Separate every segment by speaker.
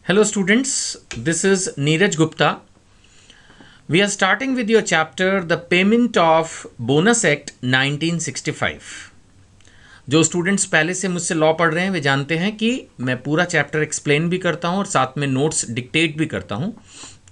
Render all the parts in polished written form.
Speaker 1: Hello students, this is Neeraj Gupta. We are starting with your chapter The Payment of Bonus Act 1965. जो students पहले से मुझसे law पढ़ रहे हैं वे जानते हैं कि मैं पूरा चैप्टर एक्सप्लेन भी करता हूं और साथ में नोट्स डिक्टेट भी करता हूं।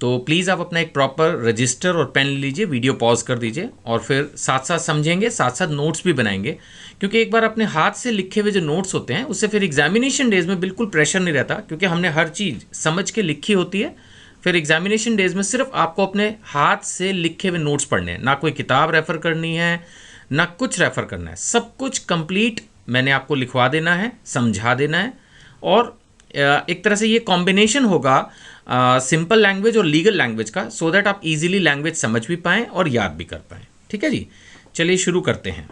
Speaker 1: तो प्लीज़ आप अपना एक प्रॉपर रजिस्टर और पेन लीजिए, वीडियो पॉज कर दीजिए और फिर साथ साथ समझेंगे, साथ साथ नोट्स भी बनाएंगे, क्योंकि एक बार अपने हाथ से लिखे हुए जो नोट्स होते हैं उससे फिर एग्जामिनेशन डेज में बिल्कुल प्रेशर नहीं रहता, क्योंकि हमने हर चीज़ समझ के लिखी होती है। फिर एग्जामिनेशन डेज में सिर्फ आपको अपने हाथ से लिखे हुए नोट्स पढ़ने हैं, ना कोई किताब रेफ़र करनी है ना कुछ रेफ़र करना है, सब कुछ कंप्लीट मैंने आपको लिखवा देना है, समझा देना है। और एक तरह से ये कॉम्बिनेशन होगा सिंपल लैंग्वेज और लीगल लैंग्वेज का, सो दैट आप इजीली लैंग्वेज समझ भी पाएँ और याद भी कर पाएँ। ठीक है जी, चलिए शुरू करते हैं।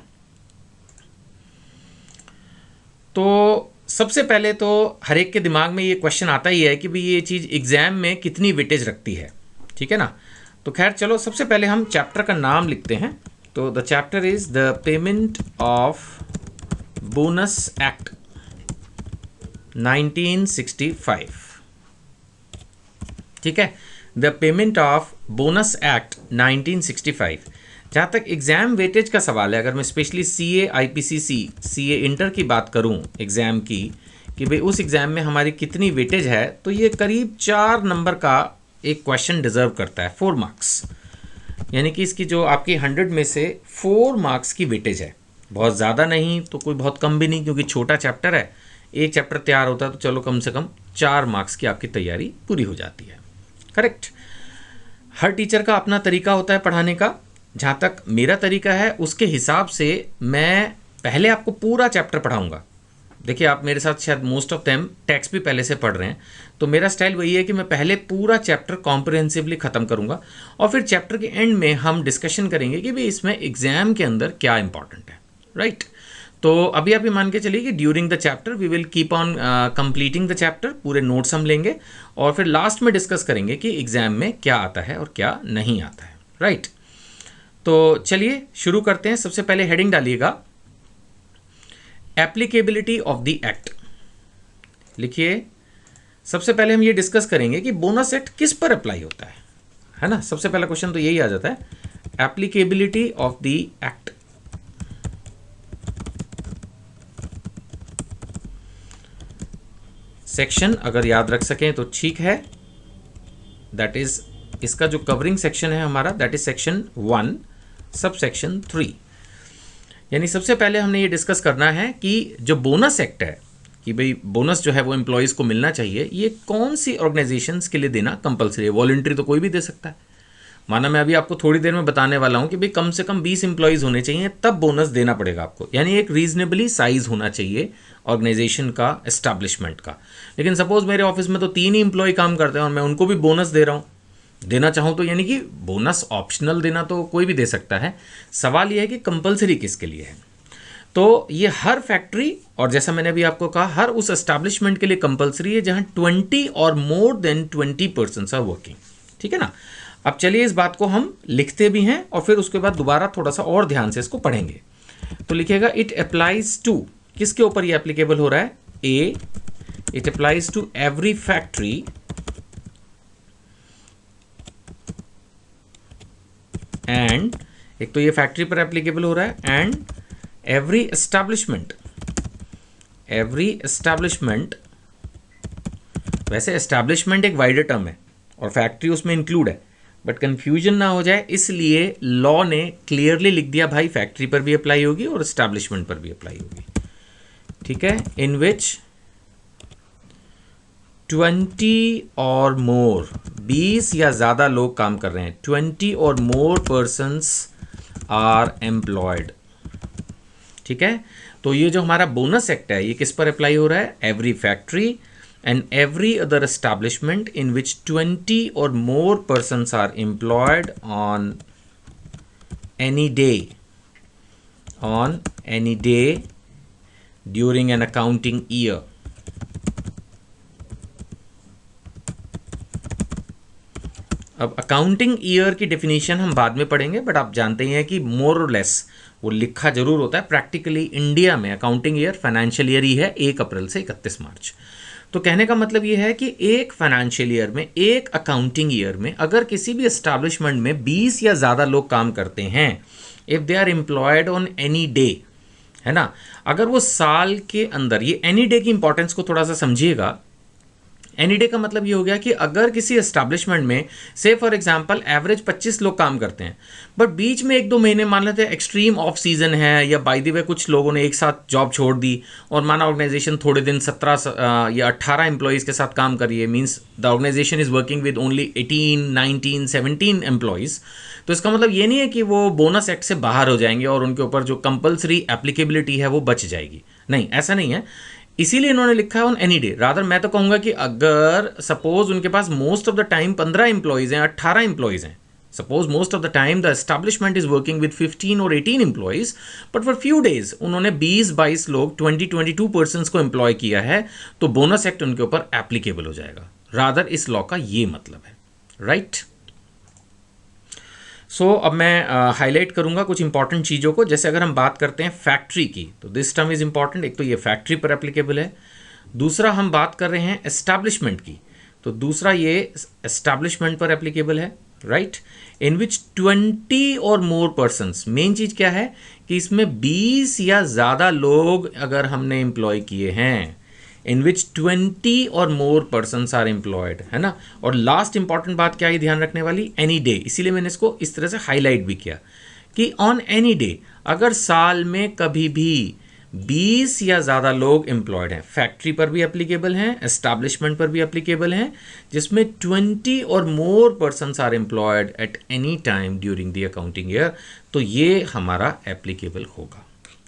Speaker 1: तो सबसे पहले तो हर एक के दिमाग में ये क्वेश्चन आता ही है कि भाई ये चीज़ एग्ज़ाम में कितनी वेटेज रखती है, ठीक है ना। तो खैर चलो, सबसे पहले हम चैप्टर का नाम लिखते हैं। तो the chapter is the payment of bonus act 1965। ठीक है, the payment of bonus act 1965। जहाँ तक एग्ज़ाम वेटेज का सवाल है, अगर मैं specially CA IPCC CA inter की बात करूँ एग्ज़ाम की, कि भाई उस एग्ज़ाम में हमारी कितनी वेटेज है, तो ये करीब 4 नंबर का एक क्वेश्चन डिज़र्व करता है, 4 मार्क्स। यानी कि इसकी जो आपकी 100 में से 4 मार्क्स की वेटेज है। बहुत ज़्यादा नहीं तो कोई बहुत कम भी नहीं, क्योंकि छोटा चैप्टर है। एक चैप्टर तैयार होता है तो चलो कम से कम 4 मार्क्स की आपकी तैयारी पूरी हो जाती है। करेक्ट। हर टीचर का अपना तरीका होता है पढ़ाने का। जहाँ तक मेरा तरीका है उसके हिसाब से मैं पहले आपको पूरा चैप्टर पढ़ाऊँगा। देखिए, आप मेरे साथ शायद मोस्ट ऑफ देम टेक्स्ट भी पहले से पढ़ रहे हैं, तो मेरा स्टाइल वही है कि मैं पहले पूरा चैप्टर कॉम्प्रिहेंसिवली ख़त्म करूँगा और फिर चैप्टर के एंड में हम डिस्कशन करेंगे कि भाई इसमें एग्ज़ाम के अंदर क्या इंपॉर्टेंट है। राइट। तो अभी आप ये मान के चलिए कि during the chapter we will keep on completing the chapter, पूरे नोट्स हम लेंगे और फिर लास्ट में डिस्कस करेंगे कि एग्ज़ाम में क्या आता है और क्या नहीं आता है। राइट। तो चलिए शुरू करते हैं। सबसे पहले हेडिंग डालिएगा, एप्लीकेबिलिटी ऑफ द एक्ट। लिखिए, सबसे पहले हम ये डिस्कस करेंगे कि बोनस एक्ट किस पर अप्लाई होता है ना। सबसे पहला क्वेश्चन तो यही आ जाता है, applicability of the act. Section अगर याद रख सकें तो ठीक है, दैट इज इसका जो कवरिंग सेक्शन है हमारा, that is section 1 sub section 3। यानी सबसे पहले हमने ये डिस्कस करना है कि जो बोनस एक्ट है, कि भाई बोनस जो है वो एम्प्लॉयज़ को मिलना चाहिए, ये कौन सी ऑर्गेनाइजेशंस के लिए देना कंपलसरी है। वॉलंटरी तो कोई भी दे सकता है। माना मैं अभी आपको थोड़ी देर में बताने वाला हूँ कि भाई कम से कम 20 एम्प्लॉयज़ होने चाहिए, तब बोनस देना पड़ेगा आपको। यानी एक रीजनेबली साइज होना चाहिए ऑर्गेनाइजेशन का, एस्टैब्लिशमेंट का। लेकिन सपोज मेरे ऑफिस में तो 3 ही एम्प्लॉय काम करते हैं और मैं उनको भी बोनस दे रहा हूँ, देना चाहूँ तो, यानी कि बोनस ऑप्शनल देना तो कोई भी दे सकता है। सवाल यह है कि कंपलसरी किसके लिए है। तो ये हर फैक्ट्री और जैसा मैंने अभी आपको कहा, हर उस एस्टैब्लिशमेंट के लिए कंपलसरी है जहाँ 20 और more than 20 persons are working. ठीक है ना। अब चलिए इस बात को हम लिखते भी हैं और फिर उसके बाद दोबारा थोड़ा सा और ध्यान से इसको पढ़ेंगे। तो लिखिएगा, इट अप्लाइज टू, किसके ऊपर ये एप्लीकेबल हो रहा है, a, it applies to every factory and, एक तो ये फैक्ट्री पर एप्लीकेबल हो रहा है, and every establishment. Every establishment, वैसे एस्टैब्लिशमेंट एक वाइडर टर्म है और फैक्ट्री उसमें इंक्लूड है, बट कंफ्यूजन ना हो जाए इसलिए लॉ ने क्लियरली लिख दिया, भाई फैक्ट्री पर भी अप्लाई होगी और एस्टैब्लिशमेंट पर भी अप्लाई होगी। ठीक है। इन विच 20 और मोर, 20 या ज़्यादा लोग काम कर रहे हैं, 20 और मोर पर्सन्स आर एम्प्लॉयड। ठीक है। तो ये जो हमारा बोनस एक्ट है ये किस पर अप्लाई हो रहा है, every factory and every other establishment in which 20 or more persons are employed on any day during an accounting year। अब अकाउंटिंग ईयर की डेफिनेशन हम बाद में पढ़ेंगे, बट आप जानते ही हैं कि मोर और लेस वो लिखा जरूर होता है। प्रैक्टिकली इंडिया में अकाउंटिंग ईयर फाइनेंशियल ईयर ही है, 1 अप्रैल से 31 मार्च। तो कहने का मतलब ये है कि एक फाइनेंशियल ईयर में, एक अकाउंटिंग ईयर में अगर किसी भी एस्टैब्लिशमेंट में 20 या ज़्यादा लोग काम करते हैं, if they are employed on any day, है ना, अगर वो साल के अंदर, ये एनी डे की इंपॉर्टेंस को थोड़ा सा समझिएगा। एनी डे का मतलब ये हो गया कि अगर किसी एस्टैब्लिशमेंट में से फॉर एग्जांपल एवरेज 25 लोग काम करते हैं, बट बीच में 1-2 महीने मान लेते हैं एक्सट्रीम ऑफ सीजन है, या बाय द वे कुछ लोगों ने एक साथ जॉब छोड़ दी और माना ऑर्गेनाइजेशन थोड़े दिन 17 या 18 एम्प्लॉयज़ के साथ काम करिए, means the organisation is working with only 18, 19, 17 employees, तो इसका मतलब ये नहीं है कि वो बोनस एक्ट से बाहर हो जाएंगे और उनके ऊपर जो कंपल्सरी एप्लीकेबिलिटी है वो बच जाएगी। नहीं, ऐसा नहीं है। इसीलिए इन्होंने लिखा है ऑन एनी डे। रादर मैं तो कहूँगा कि अगर सपोज उनके पास most of the time 15 employees हैं, 18 एम्प्लॉयज़ हैं, suppose most of the time the establishment is working with 15 और 18 employees, but for few days उन्होंने 20-22 लोग, 20-22 पर्सनस को एम्प्लॉय किया है, तो बोनस एक्ट उनके ऊपर एप्लीकेबल हो जाएगा। रादर इस लॉ का ये मतलब है, राइट। सो अब मैं हाईलाइट करूंगा कुछ इंपॉर्टेंट चीज़ों को। जैसे अगर हम बात करते हैं फैक्ट्री की, तो दिस टर्म इज़ इंपॉर्टेंट। एक तो ये फैक्ट्री पर एप्लीकेबल है, दूसरा हम बात कर रहे हैं एस्टैब्लिशमेंट की, तो दूसरा ये एस्टैब्लिशमेंट पर एप्लीकेबल है, राइट, इन विच 20 और मोर पर्सनस। मेन चीज़ क्या है कि इसमें 20 या ज़्यादा लोग अगर हमने एम्प्लॉय किए हैं, इन विच 20 और मोर पर्सनस आर एम्प्लॉयड, है ना। और लास्ट इंपॉर्टेंट बात क्या है ध्यान रखने वाली, एनी डे। इसीलिए मैंने इसको इस तरह से हाईलाइट भी किया कि ऑन एनी डे, अगर साल में कभी भी 20 या ज़्यादा लोग एम्प्लॉयड हैं, फैक्ट्री पर भी एप्लीकेबल हैं, एस्टैब्लिशमेंट पर भी एप्लीकेबल हैं, जिसमें 20 और more persons are employed at any time during the accounting year, तो ये हमारा एप्लीकेबल होगा।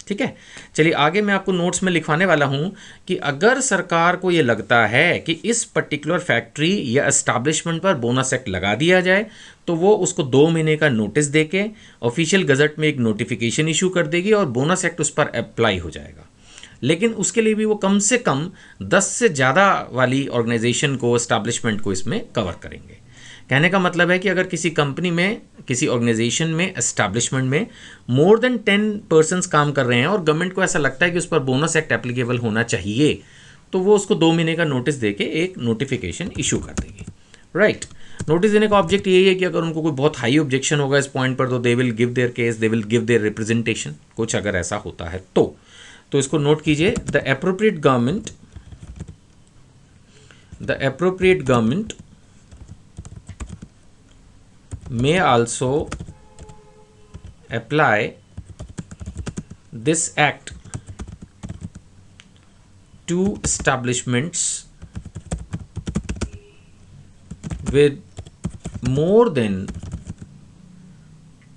Speaker 1: ठीक है, चलिए आगे मैं आपको नोट्स में लिखवाने वाला हूं कि अगर सरकार को ये लगता है कि इस पर्टिकुलर फैक्ट्री या एस्टैब्लिशमेंट पर बोनस एक्ट लगा दिया जाए, तो वो उसको 2 महीने का नोटिस देके ऑफिशियल गजट में एक नोटिफिकेशन इशू कर देगी और बोनस एक्ट उस पर अप्लाई हो जाएगा। लेकिन उसके लिए भी वो कम से कम 10 से ज़्यादा वाली ऑर्गेनाइजेशन को, एस्टैब्लिशमेंट को इसमें कवर करेंगे। कहने का मतलब है कि अगर किसी कंपनी में, किसी ऑर्गेनाइजेशन में, एस्टैब्लिशमेंट में मोर देन 10 पर्सनस काम कर रहे हैं और गवर्नमेंट को ऐसा लगता है कि उस पर बोनस एक्ट एप्लीकेबल होना चाहिए, तो वो उसको 2 महीने का नोटिस देके एक नोटिफिकेशन इशू कर देगी, राइट। नोटिस देने का ऑब्जेक्ट यही है कि अगर उनको कोई बहुत हाई ऑब्जेक्शन होगा इस पॉइंट पर, तो they will give their case, they will give their representation, कुछ अगर ऐसा होता है तो इसको नोट कीजिए। The appropriate government may also apply this act to establishments with more than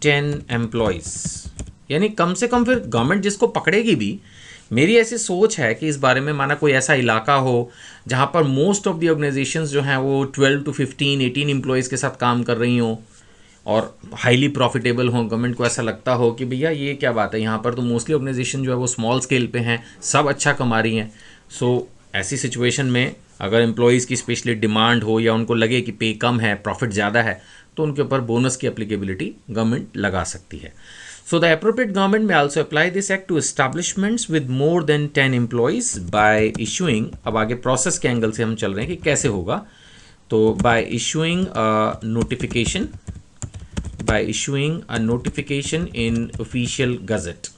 Speaker 1: 10 employees। यानी कम से कम फिर गवर्नमेंट जिसको पकड़ेगी भी, मेरी ऐसी सोच है कि इस बारे में, माना कोई ऐसा इलाका हो जहाँ पर मोस्ट ऑफ द ऑर्गेनाइजेशंस जो हैं वो 12 to 15, 18 एम्प्लॉयज़ के साथ काम कर रही हों और हाईली प्रॉफिटेबल हो, गवर्नमेंट को ऐसा लगता हो कि भैया ये क्या बात है, यहाँ पर तो मोस्टली ऑर्गेनाइजेशन जो है वो स्मॉल स्केल पे हैं, सब अच्छा कमा रही हैं। सो ऐसी सिचुएशन में अगर एम्प्लॉयज़ की स्पेशली डिमांड हो या उनको लगे कि पे कम है, प्रॉफिट ज़्यादा है, तो उनके ऊपर बोनस की एप्लीकेबिलिटी गवर्नमेंट लगा सकती है। So the appropriate government may also apply this act to establishments with more than 10 employees by issuing, अब आगे प्रोसेस के एंगल से हम चल रहे हैं कि कैसे होगा, तो bye issuing notification, by issuing a notification in official gazette,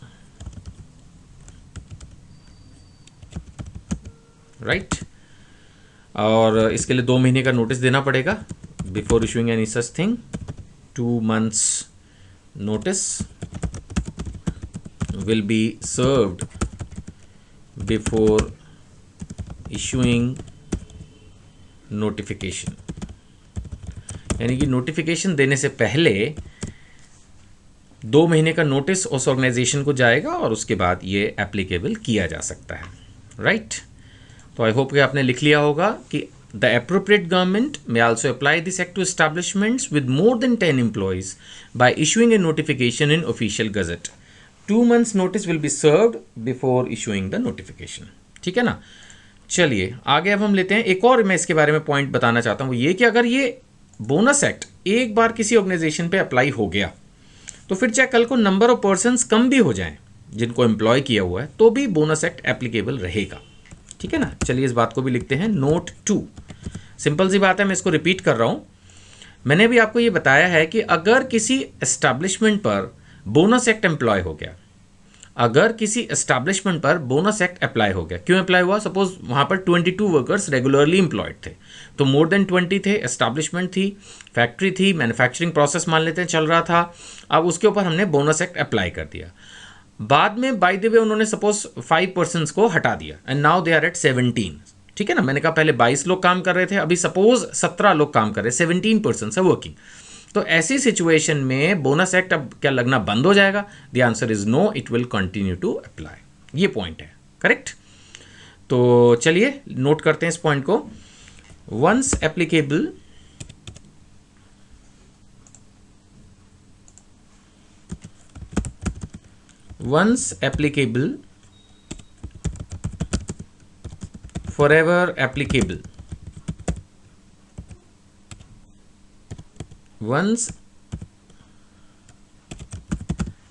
Speaker 1: right। और इसके लिए 2 महीने का नोटिस देना पड़ेगा before issuing any such thing. 2 months notice will be served before issuing notification, यानी कि नोटिफिकेशन देने से पहले 2 महीने का नोटिस उस ऑर्गेनाइजेशन को जाएगा और उसके बाद ये एप्लीकेबल किया जा सकता है, राइट। तो आई होप कि आपने लिख लिया होगा कि the appropriate government may also apply this act to establishments with more than 10 employees by issuing a notification in official gazette. 2 months notice will be served before issuing the notification, ठीक है ना। चलिए आगे अब हम लेते हैं, एक और मैं इसके बारे में पॉइंट बताना चाहता हूँ, ये कि अगर ये बोनस एक्ट एक बार किसी ऑर्गेनाइजेशन पे अप्लाई हो गया, तो फिर चाहे कल को नंबर ऑफ पर्सन्स कम भी हो जाएं जिनको एम्प्लॉय किया हुआ है, तो भी बोनस एक्ट एप्लीकेबल रहेगा, ठीक है ना। चलिए इस बात को भी लिखते हैं, नोट 2। सिंपल सी बात है, मैं इसको रिपीट कर रहा हूँ। मैंने भी आपको ये बताया है कि अगर किसी एस्टैब्लिशमेंट पर बोनस एक्ट एम्प्लॉय हो गया, अगर किसी एस्टैब्लिशमेंट पर बोनस एक्ट अप्लाई हो गया, क्यों अप्लाई हुआ? सपोज वहाँ पर 22 वर्कर्स रेगुलरली एम्प्लॉयड थे, तो मोर देन 20 थे, एस्टैब्लिशमेंट थी, फैक्ट्री थी, मैन्युफैक्चरिंग प्रोसेस मान लेते हैं चल रहा था। अब उसके ऊपर हमने बोनस एक्ट अप्लाई कर दिया। बाद में बाय द वे उन्होंने सपोज 5 पर्सन्स को हटा दिया and now they are at 17। ठीक है ना, मैंने कहा पहले 22 लोग काम कर रहे थे, अभी सपोज 17 लोग काम कर रहे हैं, 17 पर्सन्स है वर्किंग। तो ऐसी सिचुएशन में बोनस एक्ट अब क्या लगना बंद हो जाएगा? The answer is no, it will continue to apply. ये पॉइंट है, करेक्ट। तो चलिए नोट करते हैं इस पॉइंट को। Once applicable forever applicable, once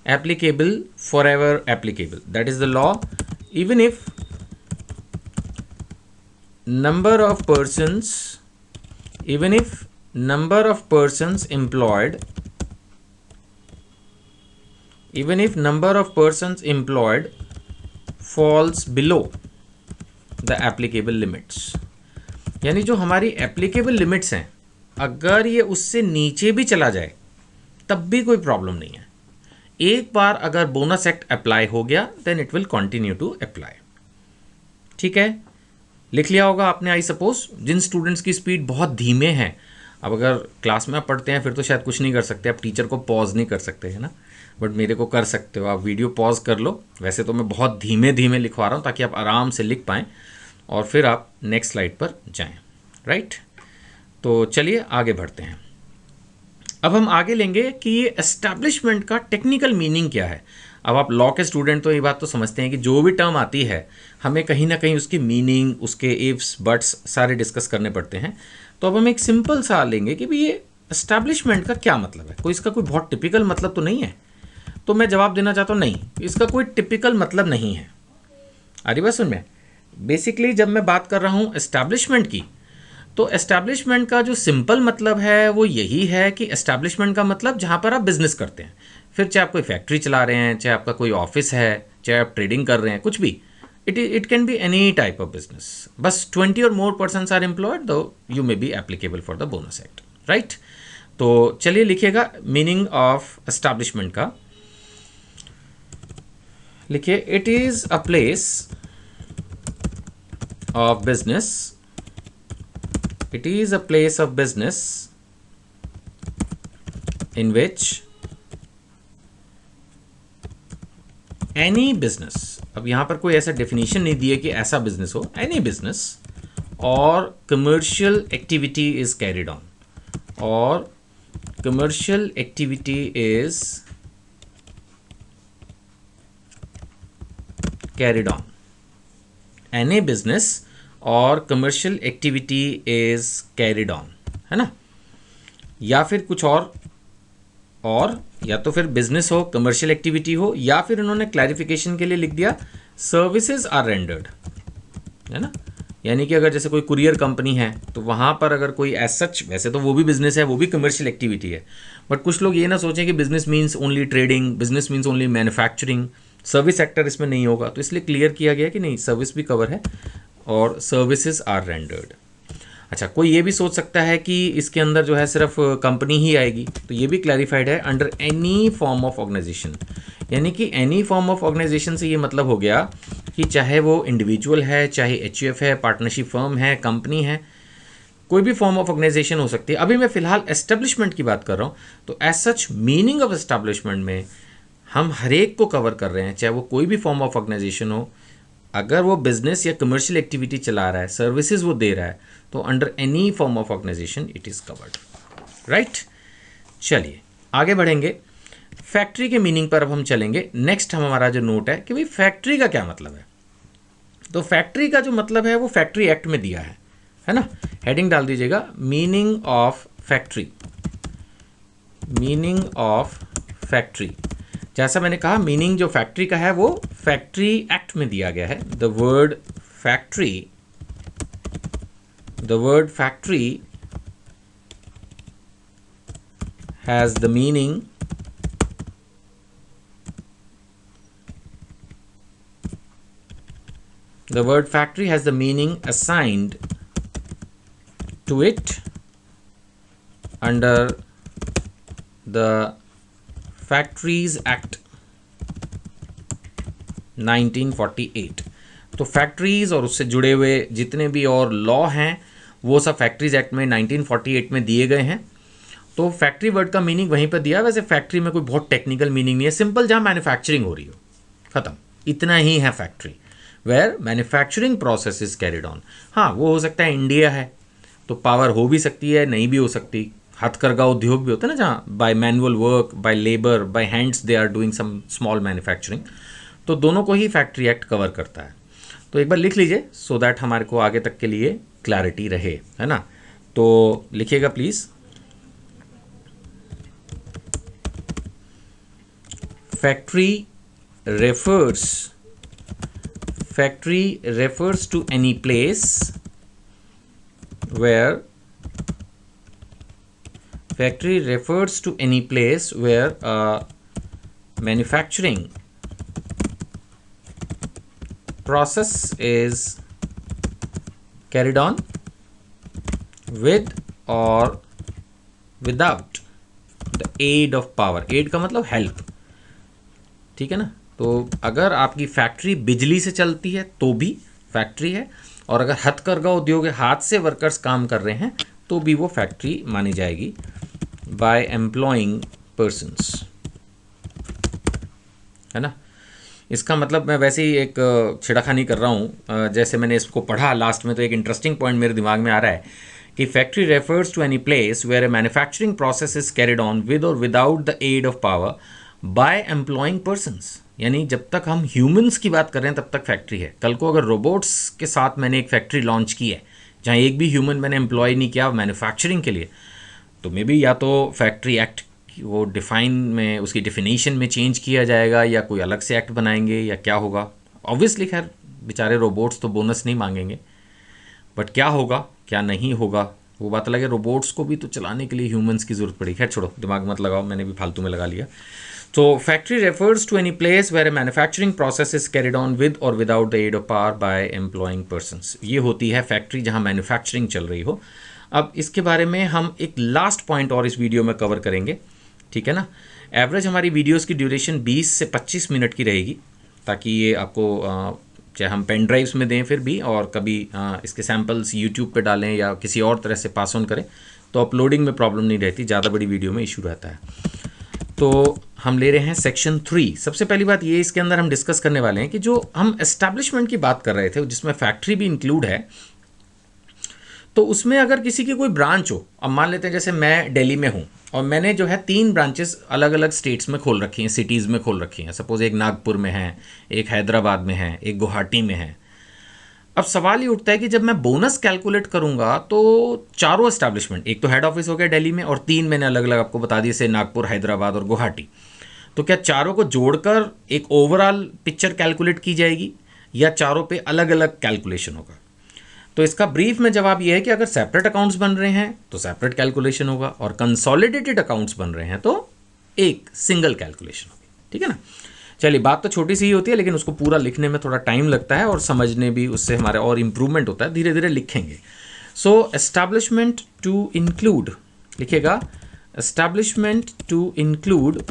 Speaker 1: applicable forever applicable, that is the law. Even if number of persons employed falls below the applicable limits, यानी जो हमारी एप्लीकेबल लिमिट्स हैं अगर ये उससे नीचे भी चला जाए तब भी कोई प्रॉब्लम नहीं है। एक बार अगर बोनस एक्ट अप्लाई हो गया then it will continue to apply. ठीक है, लिख लिया होगा आपने आई सपोज। जिन स्टूडेंट्स की स्पीड बहुत धीमे हैं, अब अगर क्लास में आप पढ़ते हैं फिर तो शायद कुछ नहीं कर सकते, आप टीचर को पॉज नहीं कर सकते है ना, बट मेरे को कर सकते हो, आप वीडियो पॉज कर लो। वैसे तो मैं बहुत धीमे धीमे लिखवा रहा हूँ ताकि आप आराम से लिख पाएँ और फिर आप नेक्स्ट स्लाइड पर जाएं, राइट। तो चलिए आगे बढ़ते हैं। अब हम आगे लेंगे कि ये एस्टैब्लिशमेंट का टेक्निकल मीनिंग क्या है। अब आप लॉ के स्टूडेंट तो ये बात तो समझते हैं कि जो भी टर्म आती है हमें कहीं ना कहीं उसकी मीनिंग, उसके इफ्स बट्स सारे डिस्कस करने पड़ते हैं। तो अब हम एक सिंपल सा लेंगे कि भाई ये एस्टैब्लिशमेंट का क्या मतलब है, कोई इसका कोई बहुत टिपिकल मतलब तो नहीं है। तो मैं जवाब देना चाहता हूँ नहीं, इसका कोई टिपिकल मतलब नहीं है। आ रही बात सुन में? बेसिकली जब मैं बात कर रहा हूँ एस्टैब्लिशमेंट की, तो एस्टैब्लिशमेंट का जो सिंपल मतलब है वो यही है कि एस्टैब्लिशमेंट का मतलब जहाँ पर आप बिजनेस करते हैं, फिर चाहे आप कोई फैक्ट्री चला रहे हैं, चाहे आपका कोई ऑफिस है, चाहे आप ट्रेडिंग कर रहे हैं, कुछ भी, it can be any type of business. बस 20 और मोर पर्सन्स आर एम्प्लॉयड, दो you may be applicable for the bonus act, right. तो चलिए लिखिएगा मीनिंग ऑफ एस्टैब्लिशमेंट का, लिखिए it is a place of business, it is a place of business in which any business, अब यहां पर कोई ऐसा डेफिनेशन नहीं दिया कि ऐसा बिजनेस हो, any business or commercial activity is carried on, or commercial activity is carried on, any business और commercial activity is carried on, है ना। या फिर कुछ और या तो फिर बिजनेस हो, कमर्शियल एक्टिविटी हो, या फिर उन्होंने क्लैरिफिकेशन के लिए लिख दिया सर्विसेज आर रेंडर्ड, है ना। यानी कि अगर जैसे कोई कुरियर कंपनी है तो वहाँ पर अगर कोई एज सच, वैसे तो वो भी बिजनेस है, वो भी कमर्शियल एक्टिविटी है, बट कुछ लोग ये ना सोचें कि business means only trading, business means only manufacturing, service sector इसमें नहीं होगा। तो इसलिए क्लियर किया गया कि नहीं, सर्विस भी कवर है और सर्विसेज आर रेंडर्ड। अच्छा, कोई ये भी सोच सकता है कि इसके अंदर जो है सिर्फ कंपनी ही आएगी, तो ये भी क्लैरिफाइड है under any form of organisation. यानी कि एनी फॉर्म ऑफ ऑर्गेनाइजेशन से ये मतलब हो गया कि चाहे वो इंडिविजुअल है, चाहे एचयूएफ है, पार्टनरशिप फर्म है, कंपनी है, कोई भी फॉर्म ऑफ ऑर्गेनाइजेशन हो सकती है। अभी मैं फिलहाल एस्टेब्लिशमेंट की बात कर रहा हूँ, तो as such meaning of establishment में हम हर एक को कवर कर रहे हैं, चाहे वो कोई भी फॉर्म ऑफ ऑर्गेनाइजेशन हो। अगर वो बिजनेस या कमर्शियल एक्टिविटी चला रहा है, सर्विसेज वो दे रहा है, तो under any form of organisation it is covered, right. चलिए आगे बढ़ेंगे, फैक्ट्री के मीनिंग पर अब हम चलेंगे। नेक्स्ट हमारा जो नोट है कि भाई फैक्ट्री का क्या मतलब है। तो फैक्ट्री का जो मतलब है वो फैक्ट्री एक्ट में दिया है ना। हेडिंग डाल दीजिएगा, meaning of factory, meaning of factory. जैसा मैंने कहा, मीनिंग जो फैक्ट्री का है वो फैक्ट्री एक्ट में दिया गया है। The word factory has the meaning assigned to it under the Factories Act 1948। तो फैक्ट्रीज और उससे जुड़े हुए जितने भी और लॉ हैं वो सब फैक्ट्रीज एक्ट में 1948 में दिए गए हैं। तो फैक्ट्री वर्ड का मीनिंग वहीं पर दिया। वैसे फैक्ट्री में कोई बहुत टेक्निकल मीनिंग नहीं है, सिंपल जहाँ मैन्युफैक्चरिंग हो रही हो, ख़त्म, इतना ही है factory, where manufacturing process is carried on. हाँ, वो हो सकता है इंडिया है तो पावर हो भी सकती है, नहीं भी हो सकती। हथकरघा उद्योग भी होता है ना, जहाँ by manual work, by labour, by hands they are doing some small manufacturing. तो दोनों को ही फैक्ट्री एक्ट कवर करता है। तो एक बार लिख लीजिए सो दैट हमारे को आगे तक के लिए क्लैरिटी रहे, है ना। तो लिखिएगा please, factory refers to any place where manufacturing process is carried on with or without the aid of power। aid का मतलब help, ठीक है ना। तो अगर आपकी फैक्ट्री बिजली से चलती है तो भी फैक्ट्री है, और अगर हथकरघा उद्योग है, हाथ से वर्कर्स काम कर रहे हैं, तो भी वो फैक्ट्री मानी जाएगी बाय एम्प्लॉइंग पर्सन्स, है ना। इसका मतलब मैं वैसे ही एक छिड़ाखानी कर रहा हूँ, जैसे मैंने इसको पढ़ा लास्ट में तो एक इंटरेस्टिंग पॉइंट मेरे दिमाग में आ रहा है कि factory refers to any place where a manufacturing process is carried on with or without the aid of power by employing persons. यानी जब तक हम ह्यूमंस की बात कर रहे हैं तब तक फैक्ट्री है। कल को अगर रोबोट्स के साथ मैंने एक फैक्ट्री लॉन्च की है जहाँ एक भी ह्यूमन मैंने एम्प्लॉय नहीं किया मैन्युफैक्चरिंग के लिए, तो मे बी या तो फैक्ट्री एक्ट वो डिफाइन में उसकी डिफिनेशन में चेंज किया जाएगा या कोई अलग से एक्ट बनाएंगे या क्या होगा। ऑब्वियसली खैर बेचारे रोबोट्स तो बोनस नहीं मांगेंगे, बट क्या होगा क्या नहीं होगा वो बात अलग है। रोबोट्स को भी तो चलाने के लिए ह्यूमंस की ज़रूरत पड़ी। खैर छोड़ो, दिमाग मत लगाओ, मैंने भी फालतू में लगा लिया। तो factory refers to any place where a manufacturing process is carried on with or without the aid of power by employing persons. ये होती है फैक्ट्री जहाँ मैन्युफैक्चरिंग चल रही हो। अब इसके बारे में हम एक लास्ट पॉइंट और इस वीडियो में कवर करेंगे, ठीक है ना। एवरेज हमारी वीडियोस की ड्यूरेशन 20 से 25 मिनट की रहेगी, ताकि ये आपको चाहे हम पेन ड्राइव्स में दें फिर भी, और कभी इसके सैम्पल्स यूट्यूब पे डालें या किसी और तरह से पास ऑन करें तो अपलोडिंग में प्रॉब्लम नहीं रहती, ज़्यादा बड़ी वीडियो में इशू रहता है। तो हम ले रहे हैं सेक्शन 3। सबसे पहली बात ये इसके अंदर हम डिस्कस करने वाले हैं कि जो हम एस्टैब्लिशमेंट की बात कर रहे थे जिसमें फैक्ट्री भी इंक्लूड है, तो उसमें अगर किसी की कोई ब्रांच हो, अब मान लेते हैं जैसे मैं दिल्ली में हूँ और मैंने जो है 3 ब्रांचेस अलग अलग स्टेट्स में खोल रखी हैं, सिटीज़ में खोल रखी हैं। सपोज एक नागपुर में है, एक हैदराबाद में है, एक गुवाहाटी में है। अब सवाल ये उठता है कि जब मैं बोनस कैलकुलेट करूंगा तो चारों एस्टैब्लिशमेंट, एक तो हेड ऑफिस हो गया दिल्ली में और 3 मैंने अलग अलग आपको बता दिए से नागपुर, हैदराबाद और गुवाहाटी, तो क्या चारों को जोड़कर एक ओवरऑल पिक्चर कैलकुलेट की जाएगी या चारों पे अलग अलग कैलकुलेशन होगा? तो इसका ब्रीफ में जवाब ये है कि अगर सेपरेट अकाउंट्स बन रहे हैं तो सेपरेट कैलकुलेशन होगा, और कंसोलिडेटेड अकाउंट्स बन रहे हैं तो एक सिंगल कैलकुलेशन होगी, ठीक है ना। चलिए, बात तो छोटी सी ही होती है लेकिन उसको पूरा लिखने में थोड़ा टाइम लगता है और समझने भी उससे हमारे और इम्प्रूवमेंट होता है, धीरे धीरे लिखेंगे। सो एस्टैब्लिशमेंट टू इंक्लूड, लिखिएगा establishment to include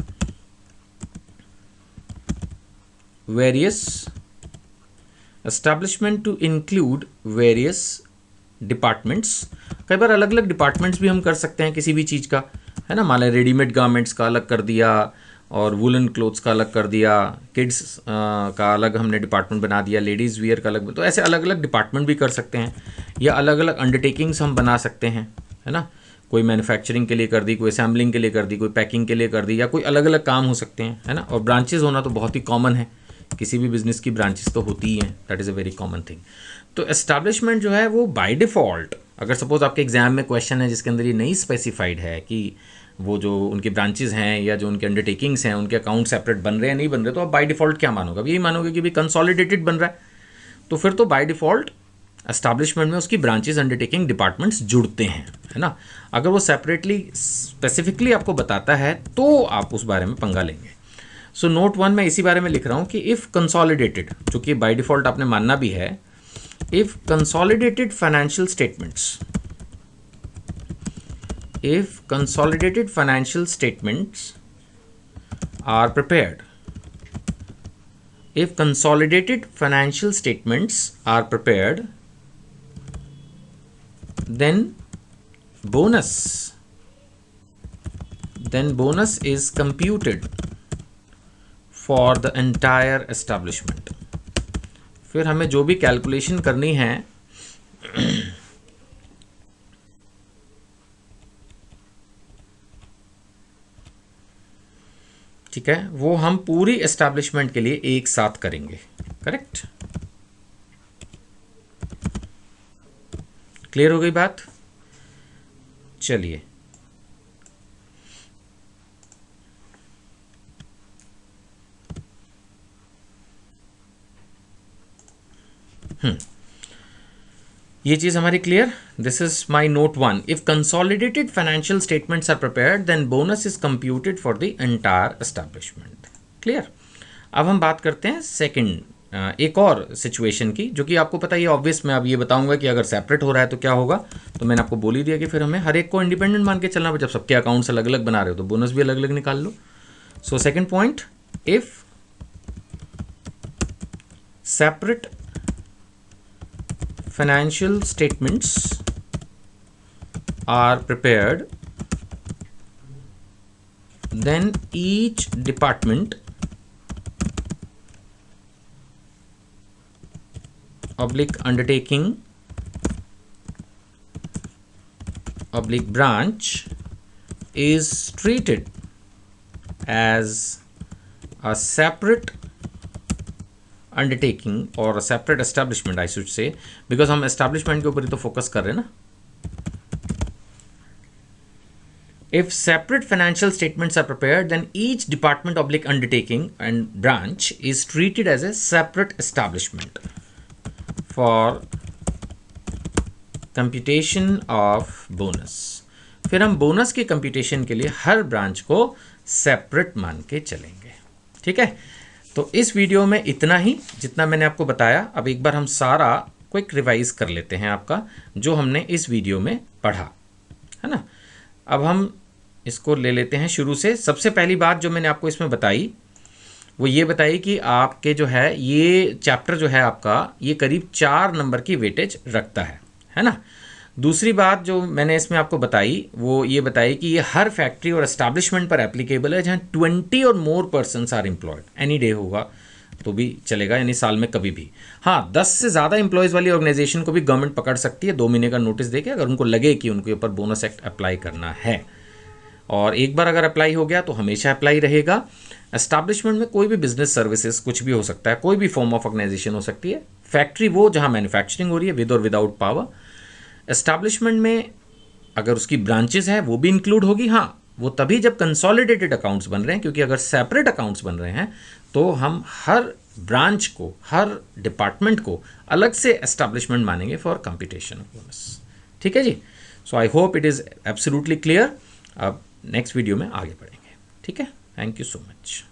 Speaker 1: various departments. कई बार अलग अलग डिपार्टमेंट्स भी हम कर सकते हैं किसी भी चीज़ का, है ना। मान लें रेडीमेड गारमेंट्स का अलग कर दिया और वुलन क्लोथ्स का अलग कर दिया, किड्स का अलग हमने डिपार्टमेंट बना दिया, लेडीज़ वियर का अलग, तो ऐसे अलग अलग डिपार्टमेंट भी कर सकते हैं, या अलग अलग अंडरटेकिंग्स हम बना सकते हैं, है ना। कोई मैन्युफैक्चरिंग के लिए कर दी, कोई असेंबलिंग के लिए कर दी, कोई पैकिंग के लिए कर दी, या कोई अलग अलग काम हो सकते हैं, है ना। और ब्रांचेस होना तो बहुत ही कॉमन है, किसी भी बिजनेस की ब्रांचेस तो होती ही हैं, that is a very common thing. तो एस्टैब्लिशमेंट जो है वो बाय डिफ़ॉल्ट, अगर सपोज आपके एग्जाम में क्वेश्चन है जिसके अंदर ये नहीं स्पेसिफाइड है कि वो जो उनकी ब्रांचेस हैं या जो उनके अंडरटेकिंग्स हैं उनके अकाउंट सेपरेट बन रहे हैं नहीं बन रहे, तो आप बाय डिफ़ॉल्ट क्या मानोगे? अब यही मानोगे कि भाई कंसोलिडेटेड बन रहा है, तो फिर तो बाय डिफ़ॉल्ट एस्टैब्लिशमेंट में उसकी ब्रांचेस अंडरटेकिंग डिपार्टमेंट्स जुड़ते हैं, है ना। अगर वो सेपरेटली स्पेसिफिकली आपको बताता है तो आप उस बारे में पंगा लेंगे। सो नोट 1 में इसी बारे में लिख रहा हूँ कि इफ़ कंसोलिडेटेड, जो कि बाय डिफ़ॉल्ट आपने मानना भी है, if consolidated financial statements, if consolidated financial statements are prepared, if consolidated financial statements are prepared, then bonus is computed for the entire establishment। फिर हमें जो भी कैलकुलेशन करनी है ठीक है, वो हम पूरी एस्टैब्लिशमेंट के लिए एक साथ करेंगे। करेक्ट, क्लियर हो गई बात। चलिए, ये चीज हमारी clear. This is my note 1। If consolidated financial statements are prepared then bonus is computed for the entire establishment. Clear. अब हम बात करते हैं सेकंड, एक और सिचुएशन की, जो कि आपको पता ही ऑब्वियस। मैं अब ये बताऊंगा कि अगर सेपरेट हो रहा है तो क्या होगा। तो मैंने आपको बोल ही दिया कि फिर हमें हर एक को इंडिपेंडेंट मान के चलना। जब सबके अकाउंट्स अलग अलग बना रहे हो तो बोनस भी अलग अलग निकाल लो। So second point, if separate financial statements are prepared, then each department oblique undertaking oblique branch is treated as a separate undertaking और separate establishment, I should say, because हम एस्टैब्लिशमेंट के ऊपर ही तो फोकस कर रहे हैं ना। If separate financial statements are prepared then each department oblique undertaking and branch is treated as a separate establishment for computation of bonus. फिर हम बोनस की कंप्यूटेशन के लिए हर ब्रांच को सेपरेट मान के चलेंगे। ठीक है, तो इस वीडियो में इतना ही जितना मैंने आपको बताया। अब एक बार हम सारा क्विक रिवाइज कर लेते हैं आपका, जो हमने इस वीडियो में पढ़ा, है ना। अब हम इसको ले लेते हैं शुरू से। सबसे पहली बात जो मैंने आपको इसमें बताई वो ये बताई कि आपके जो है ये चैप्टर जो है आपका, ये करीब 4 नंबर की वेटेज रखता है ना। दूसरी बात जो मैंने इसमें आपको बताई वो ये बताई कि ये हर फैक्ट्री और एस्टैब्लिशमेंट पर एप्लीकेबल है जहाँ 20 और more persons are employed. Any day होगा तो भी चलेगा, यानी साल में कभी भी। हाँ, 10 से ज़्यादा एम्प्लॉयज़ वाली ऑर्गेनाइजेशन को भी गवर्नमेंट पकड़ सकती है 2 महीने का नोटिस देके, अगर उनको लगे कि उनके ऊपर बोनस एक्ट अप्लाई करना है। और एक बार अगर अप्लाई हो गया तो हमेशा अप्लाई रहेगा। एस्टैब्लिशमेंट में कोई भी बिजनेस सर्विसेज कुछ भी हो सकता है, कोई भी फॉर्म ऑफ ऑर्गेनाइजेशन हो सकती है। फैक्ट्री वो जहाँ मैन्युफैक्चरिंग हो रही है with or without power. Establishment में अगर उसकी ब्रांचेस हैं वो भी इंक्लूड होगी। हाँ, वो तभी जब कंसोलिडेटेड अकाउंट्स बन रहे हैं, क्योंकि अगर सेपरेट अकाउंट्स बन रहे हैं तो हम हर ब्रांच को, हर डिपार्टमेंट को अलग से एस्टैब्लिशमेंट मानेंगे फॉर कंप्यूटेशन ऑफ बोनस। ठीक है जी। So I hope it is absolutely clear. अब नेक्स्ट वीडियो में आगे बढ़ेंगे। ठीक है, थैंक यू सो मच।